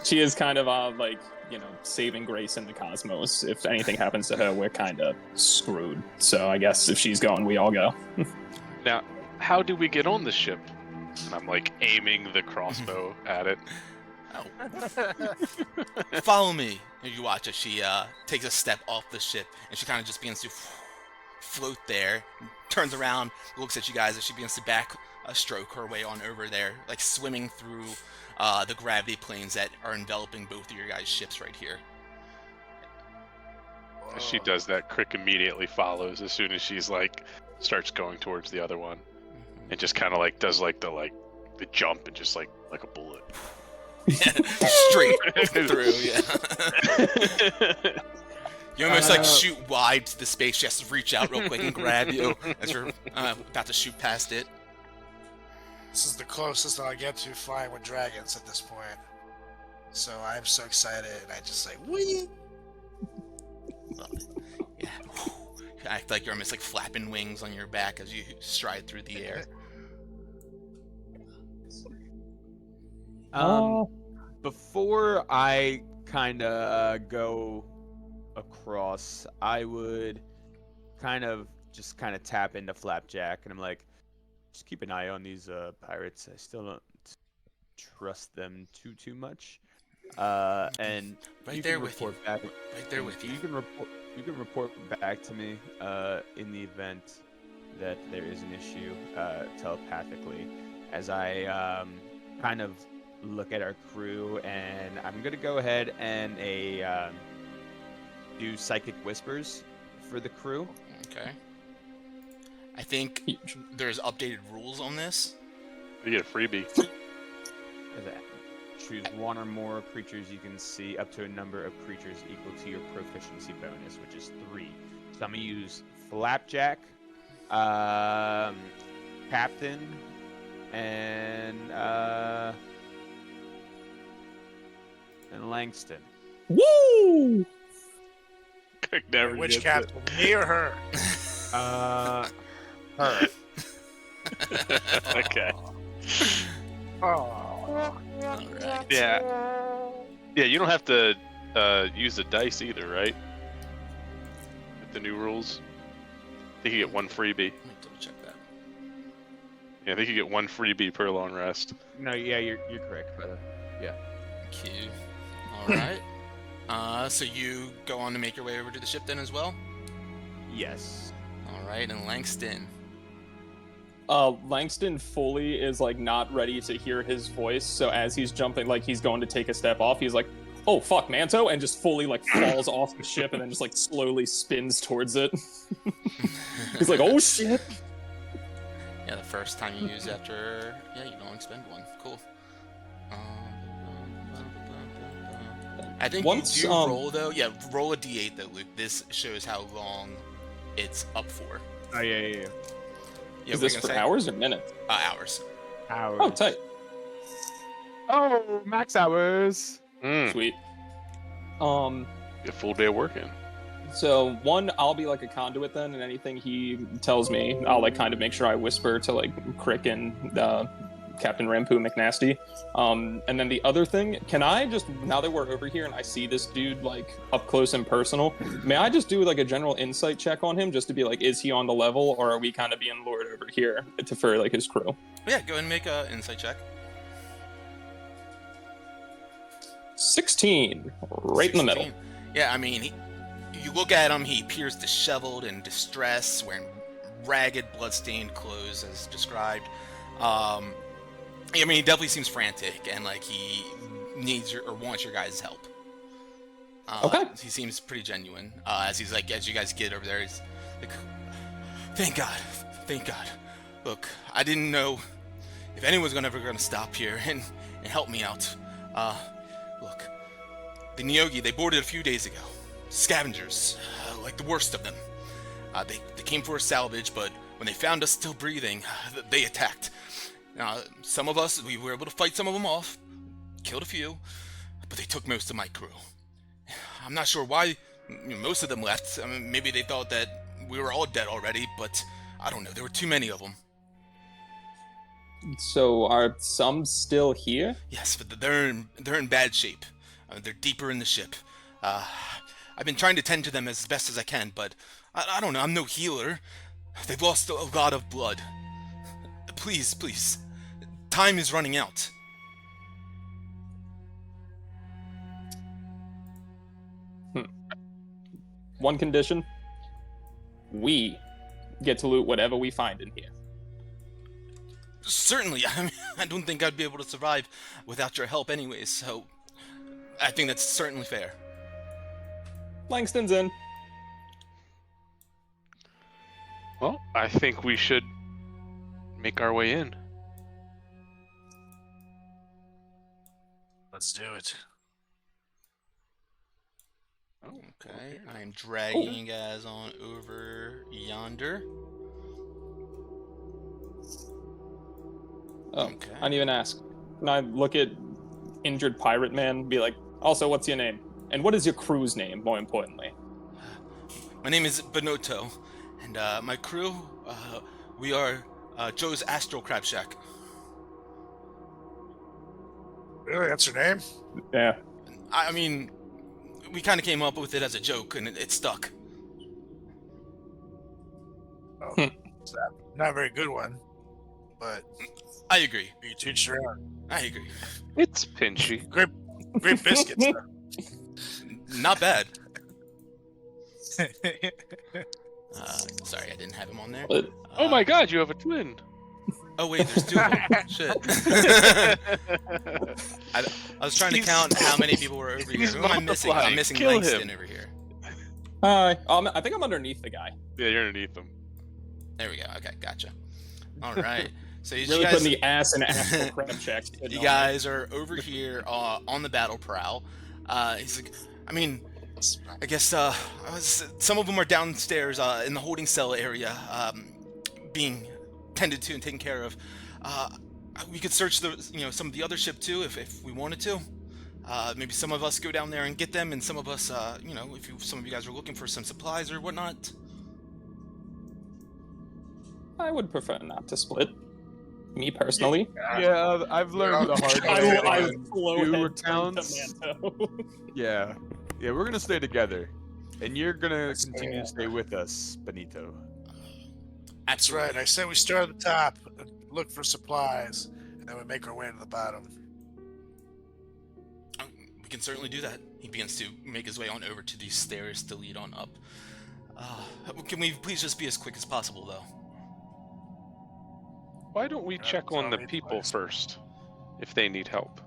She is kind of like, you know, saving grace in the cosmos. If anything happens to her, we're kind of screwed. So I guess if she's going, we all go. Now, how do we get on the ship? And I'm like aiming the crossbow at it. Follow me. And you watch as she takes a step off the ship, and she kind of just begins to float there, turns around, looks at you guys as she begins to back stroke her way on over there, like swimming through the gravity planes that are enveloping both of your guys' ships right here. As she does that, Crick immediately follows as soon as she's like starts going towards the other one, and just kind of like does like the jump and just like a bullet. Yeah, straight through. Yeah. You almost like shoot wide to the space. She has to reach out real quick and grab you as you're about to shoot past it. This is the closest I get to flying with dragons at this point. So I'm so excited, and I just like, whee! Yeah. You act like you're almost like flapping wings on your back as you stride through the air. Before I kind of go across, I would kind of tap into Flapjack, and I'm like, just keep an eye on these pirates. I still don't trust them too much. And right there with you. Right there with you. You can report back to me in the event that there is an issue telepathically, as I kind of look at our crew, and I'm gonna go ahead and do psychic whispers for the crew. Okay. I think there's updated rules on this. You get a freebie. Choose one or more creatures you can see, up to a number of creatures equal to your proficiency bonus, which is 3. So I'm gonna use Flapjack, Captain, and Langston. Woo! Never Which captain? Me or her? Her. Okay. Oh. Alright. Yeah. Yeah, you don't have to use the dice either, right? With the new rules. I think you get one freebie. Let me double check that. Yeah, I think you get one freebie per long rest. No, yeah, you're correct. Yeah. Cute. Alright. So you go on to make your way over to the ship then as well? Yes. Alright, and Langston. Langston fully is like not ready to hear his voice, so as he's jumping, like he's going to take a step off, he's like, oh fuck, Manto, and just fully like falls off the ship and then just like slowly spins towards it. He's like, oh shit. Yeah, the first time you use after... Yeah, you can only spend one. Cool. I think Once, you do roll, though. Yeah, roll a d8, though, Luke. This shows how long it's up for. Oh, yeah. Yeah, Is this for hours or minutes? Hours. Hours. Oh, tight. Oh, max hours. Sweet. A full day of working. So one, I'll be like a conduit then, and anything he tells me, I'll like kind of make sure I whisper to like Crick and Captain Rampu McNasty. And then the other thing, can I just, now that we're over here and I see this dude like up close and personal, may I just do like a general insight check on him just to be like, is he on the level, or are we kind of being lured over here for like his crew? Yeah, go ahead and make an insight check. 16, right 16. In the middle. Yeah, I mean, you look at him, he appears disheveled and distressed, wearing ragged, blood-stained clothes as described. I mean, he definitely seems frantic, and like he needs your or wants your guys' help. Okay. He seems pretty genuine. As he's like, as you guys get over there, he's like, thank God. Look, I didn't know if anyone was ever gonna stop here and help me out. Look, the Nyogi, they boarded a few days ago. Scavengers, like the worst of them. They came for a salvage, but when they found us still breathing, they attacked. Some of us, we were able to fight some of them off, killed a few, but they took most of my crew. I'm not sure why most of them left. I mean, maybe they thought that we were all dead already, but I don't know. There were too many of them. So are some still here? Yes, but they're in bad shape. They're deeper in the ship. I've been trying to tend to them as best as I can, but I don't know. I'm no healer. They've lost a lot of blood. Please, please. Time is running out. One condition. We get to loot whatever we find in here. Certainly. I mean, I don't think I'd be able to survive without your help anyways, so I think that's certainly fair. Langston's in. Well, I think we should make our way in. Let's do it. Okay, I'm dragging you guys on over yonder. Oh, Okay. I didn't even ask. Can I look at injured pirate man? Be like, also, what's your name? And what is your crew's name? More importantly. My name is Benotto, and my crew, we are Joe's Astral Crab Shack. Really? That's her name? Yeah. I mean, we kind of came up with it as a joke, and it stuck. Oh, it's not a very good one, but I agree. you teach your own. I agree. It's Pinchy. Great biscuits. Not bad. Sorry, I didn't have him on there. But, Oh my god, you have a twin. Oh wait, there's two of them. Shit. I was trying to count how many people were over here. He's Who am I missing? I'm multiplying. missing Kill Langston him. over here. hi. I think I'm underneath the guy. Yeah, you're underneath them. There we go. Okay, gotcha. All right. So you Really guys, putting the ass in astral crab check. you guys are over here on the battle prowl. He's like, I mean, I guess some of them are downstairs in the holding cell area, being tended to and taken care of. We could search some of the other ship too if we wanted to. Maybe some of us go down there and get them, and some of us, if some of you guys are looking for some supplies or whatnot. I would prefer not to split. Me personally. Yeah, I've learned the hard way. I on slow two head accounts. to Manto. Yeah, we're gonna stay together, and you're gonna continue to stay with us, Benito. That's right. I said we start at the top, look for supplies, and then we make our way to the bottom. We can certainly do that. He begins to make his way on over to these stairs to lead on up. Can we please just be as quick as possible, though? Why don't we check on the people first, if they need help?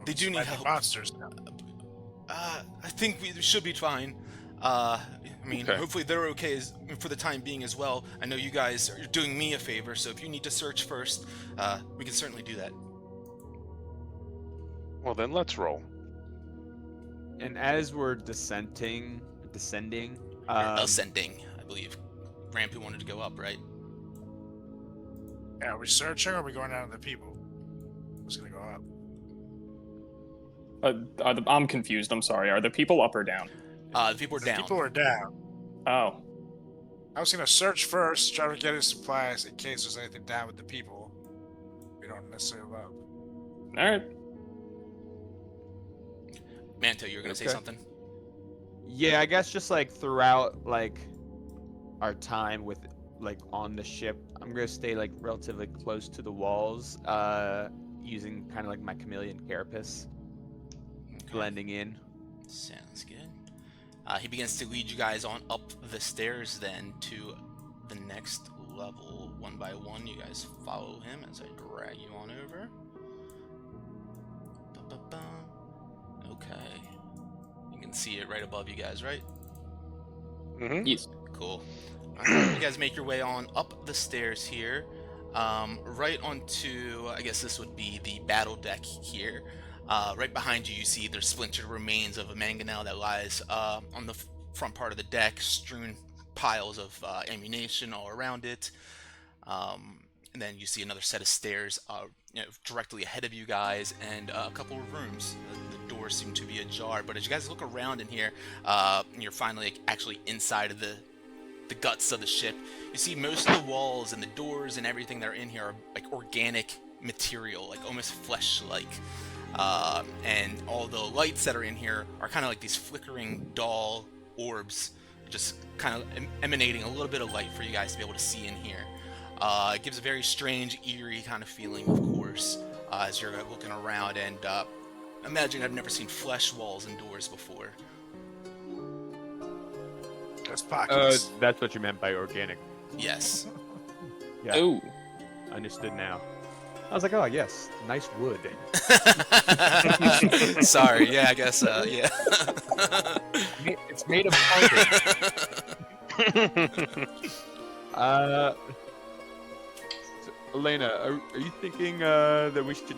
They do need Might be help. monsters now. I think we should be fine. I mean, Okay. hopefully they're okay for the time being as well. I know you guys are doing me a favor, so if you need to search first, we can certainly do that. Well, then let's roll. And as we're descending, Ascending, I believe. Rampu wanted to go up, right? Yeah, are we searching or are we going down to the people? Who's gonna go up? I'm confused. I'm sorry. Are the people up or down? The people are The down. people are down. Oh. I was gonna search first, try to get his supplies in case there's anything down with the people. We don't necessarily love. All right. Manto, you were gonna say Okay. something? yeah, I guess just like throughout our time with on the ship, I'm gonna stay relatively close to the walls, using kind of my chameleon carapace, Okay. blending in. Sounds good. He begins to lead you guys on up the stairs then to the next level. One by one, you guys follow him as I drag you on over. Ba-ba-ba. Okay. You can see it right above you guys, right? Mm-hmm. Yes. Cool. Alright, you guys make your way on up the stairs here, right onto, I guess this would be the battle deck here. Right behind you, you see there's splintered remains of a mangonel that lies on the front part of the deck, strewn piles of ammunition all around it. And then you see another set of stairs directly ahead of you guys, and a couple of rooms. The doors seem to be ajar, but as you guys look around in here, you're finally actually inside of the the guts of the ship. You see most of the walls and the doors and everything that are in here are like organic material, like almost flesh-like. And all the lights that are in here are kind of like these flickering dull orbs, just kind of emanating a little bit of light for you guys to be able to see in here. It gives a very strange, eerie kind of feeling, of course, as you're looking around. And imagine I've never seen flesh walls and doors before. There's pockets. That's what you meant by organic. Yes. Yeah. Oh. Understood now. I was like, oh yes, nice wood. Sorry. Yeah, I guess. Yeah. It's made of carbon. So, Elena, are you thinking that we should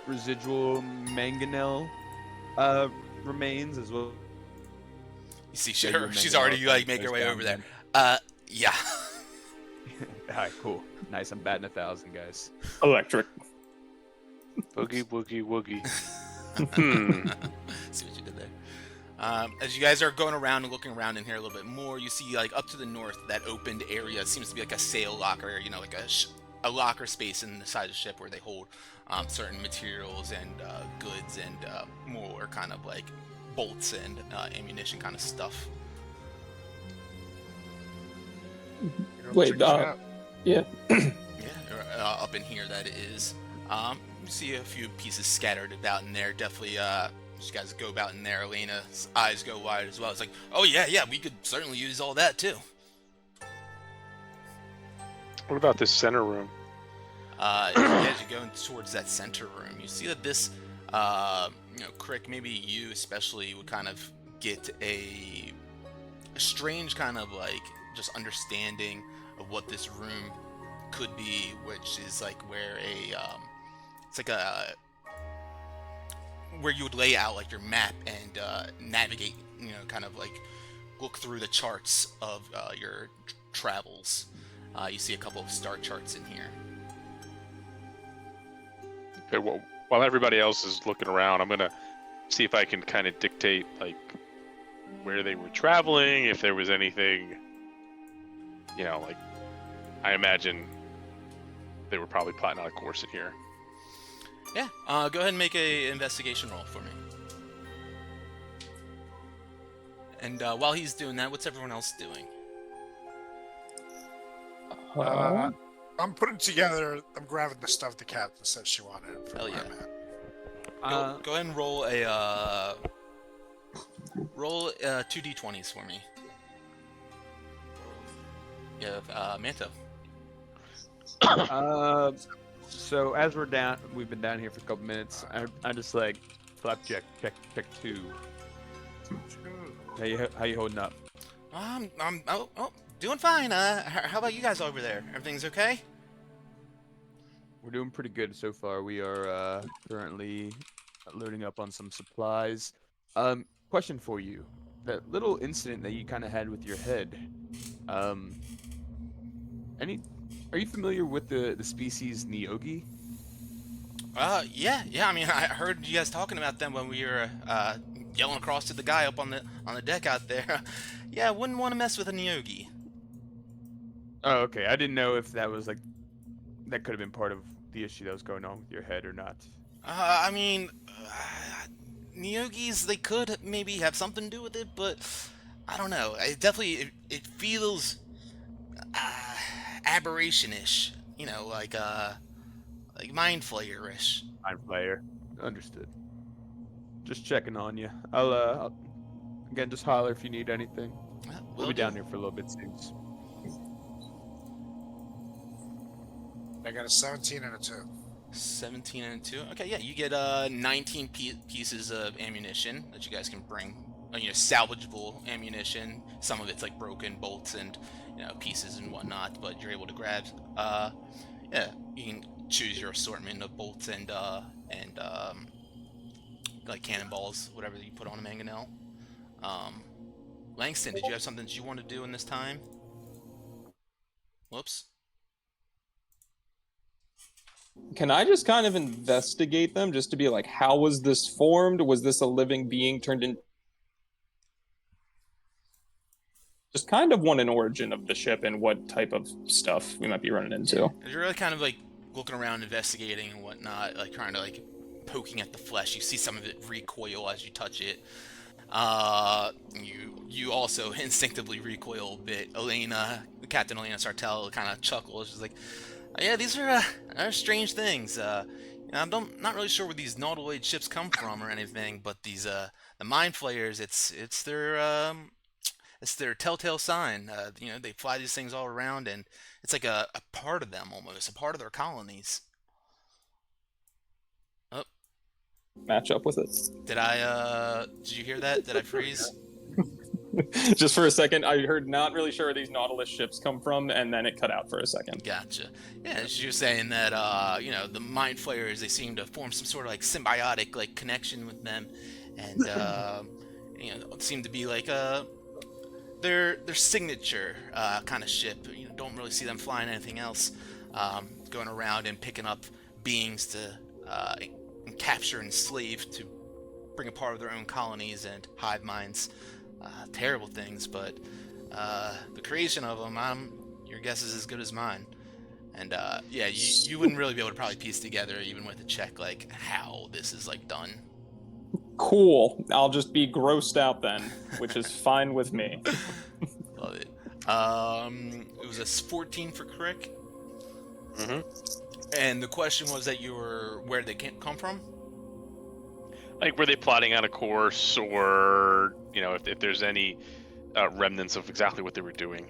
residual mangonel remains as well? You see, Yeah, she's mangonel already like making her way over there. Yeah. Alright, cool. Nice, I'm batting 1,000, guys. Electric. Boogie, woogie, woogie. See what you did there. As you guys are going around and looking around in here a little bit more, you see like up to the north, that opened area seems to be like a sail locker, you know, like a locker space in the side of the ship where they hold certain materials and goods and more kind of like bolts and ammunition kind of stuff. Wait, yeah. Yeah, up in here that is. You see a few pieces scattered about in there. Definitely, you guys go about in there. Elena's eyes go wide as well. It's like, oh yeah, we could certainly use all that too. What about this center room? As you go towards that center room, you see that this, Crick, maybe you especially would kind of get a strange kind of like just understanding of what this room could be, which is like where it's like where you would lay out like your map and navigate, kind of like look through the charts of your travels. You see a couple of star charts in here. Okay, well, while everybody else is looking around, I'm gonna see if I can kind of dictate like where they were traveling, if there was anything, like I imagine they were probably plotting out a course in here. Yeah, go ahead and make a investigation roll for me. And while he's doing that, what's everyone else doing? I'm putting together. I'm grabbing the stuff the captain said she wanted. For Hell yeah. Map. Go ahead and roll a roll 2 d20s for me. Yeah, Manto. So as we've been down here for a couple minutes. I'm just like, Flapjack, check 2. How you holding up? I'm doing fine. How about you guys over there? Everything's okay? We're doing pretty good so far. We are currently loading up on some supplies. Question for you: that little incident that you kind of had with your head. Are you familiar with the species Neogi? Yeah. I mean, I heard you guys talking about them when we were yelling across to the guy up on the deck out there. Yeah, wouldn't want to mess with a Neogi. Oh, okay. I didn't know if that was like that could have been part of the issue that was going on with your head or not. I mean, Neogis, they could maybe have something to do with it, but I don't know. It feels aberration-ish, like Mind Flayer-ish. Mind Flayer. Understood. Just checking on you. I'll again, just holler if you need anything. We'll be down here for a little bit soon. I got a 17 and a 2. 17 and 2. Okay, yeah, you get 19 pieces of ammunition that you guys can bring. Salvageable ammunition. Some of it's like broken bolts and pieces and whatnot, but you're able to grab. Yeah, you can choose your assortment of bolts and like cannonballs, whatever you put on a mangonel. Langston, did you have something that you want to do in this time? Whoops. Can I just kind of investigate them just to be like, how was this formed? Was this a living being turned into Just kind of want an origin of the ship and what type of stuff we might be running into. You're really kind of like looking around, investigating and whatnot, like trying to like poking at the flesh. You see some of it recoil as you touch it. You also instinctively recoil a bit. Captain Elena Sartell kind of chuckles. She's like, "Yeah, these are strange things. I'm not really sure where these nautiloid ships come from or anything, but these the mind flayers, it's their telltale sign. They fly these things all around, and it's like a part of them almost, a part of their colonies." Oh, Match up with it. did you hear that? Did I freeze? Just for a second, I heard not really sure where these Nautilus ships come from, and then it cut out for a second. Gotcha. Yeah, she was saying that the mind flayers, they seem to form some sort of like symbiotic like connection with them, and it seemed to be like their signature kind of ship. Don't really see them flying anything else, going around and picking up beings to capture and enslave to bring a part of their own colonies and hive minds. Terrible things, but the creation of them, your guess is as good as mine. And you wouldn't really be able to probably piece together, even with a check, like how this is like done. Cool. I'll just be grossed out then, which is fine with me. Love it. It was a 14 for Crick. Mm-hmm. And the question was that where they come from? Like, were they plotting out a course, or if there's any remnants of exactly what they were doing?